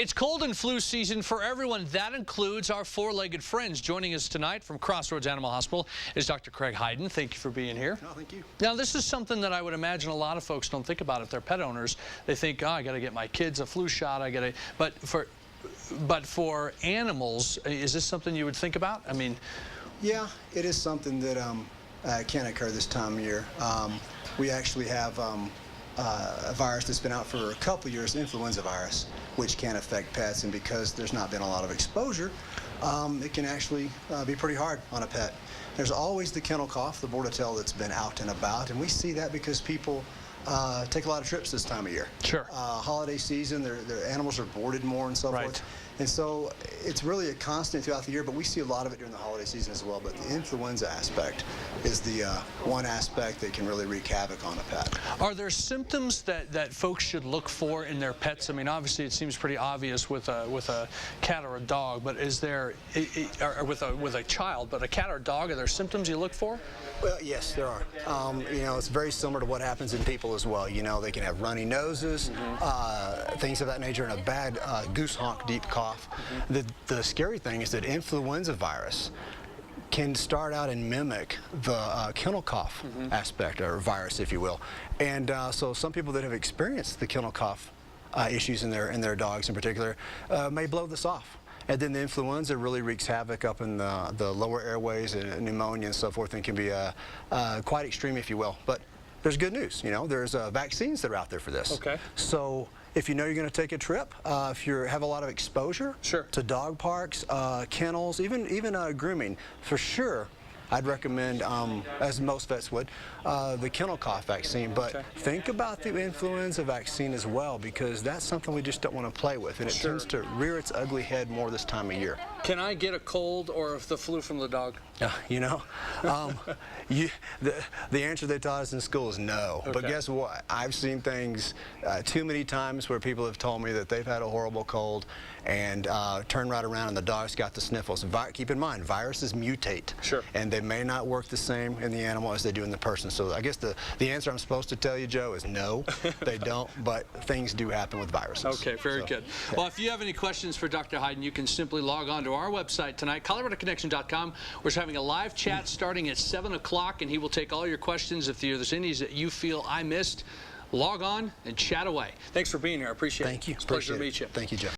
It's cold and flu season for everyone. That includes our four-legged friends. Joining us tonight from Crossroads Animal Hospital is Dr. Craig Hyden. Thank you for being here. No, thank you. Now, this is something that I would imagine a lot of folks don't think about if they're pet owners. They think, oh, I got to get my kids a flu shot. But for animals, is this something you would think about? I mean, yeah, it is something that can occur this time of year. We actually have a virus that's been out for a couple of years, influenza virus, which can affect pets, and because there's not been a lot of exposure, it can actually be pretty hard on a pet. There's always the kennel cough, the bordetella that's been out and about, and we see that because people take a lot of trips this time of year. Sure. Holiday season, their animals are boarded more and so forth. And so it's really a constant throughout the year, but we see a lot of it during the holiday season as well. But the influenza aspect is the one aspect that can really wreak havoc on a pet. Are there symptoms that folks should look for in their pets? I mean, obviously it seems pretty obvious with a cat or a dog, but is there, or with a child, but a cat or a dog, are there symptoms you look for? Well, yes, there are. You know, it's very similar to what happens in people as well. You know, they can have runny noses, things of that nature, and a bad goose honk, deep cough. The scary thing is that influenza virus can start out and mimic the kennel cough aspect, or virus, if you will. And so some people that have experienced the kennel cough issues in their dogs in particular may blow this off. And then the influenza really wreaks havoc up in the lower airways and pneumonia and so forth, and can be quite extreme, if you will. But there's good news, you know, there's vaccines that are out there for this. Okay. So if you know you're going to take a trip, if you have a lot of exposure to dog parks, kennels, even grooming, for sure, I'd recommend, as most vets would, the kennel cough vaccine. But think about the influenza vaccine as well, because that's something we just don't want to play with, and it tends to rear its ugly head more this time of year. Can I get a cold or the flu from the dog? You know, the answer they taught us in school is no. But guess what? I've seen things too many times where people have told me that they've had a horrible cold and turn right around and the dog's got the sniffles. Keep in mind, viruses mutate. And they may not work the same in the animal as they do in the person. So I guess the answer I'm supposed to tell you, Joe, is no, they don't, but things do happen with viruses. Okay, very good. Well, if you have any questions for Dr. Hyden, you can simply log on to our website tonight, ColoradoConnection.com. We're having a live chat starting at 7 o'clock, and he will take all your questions. If there's any that you feel I missed, log on and chat away. Thanks for being here. I appreciate it. Thank you. It's a pleasure to meet you. Thank you, Joe.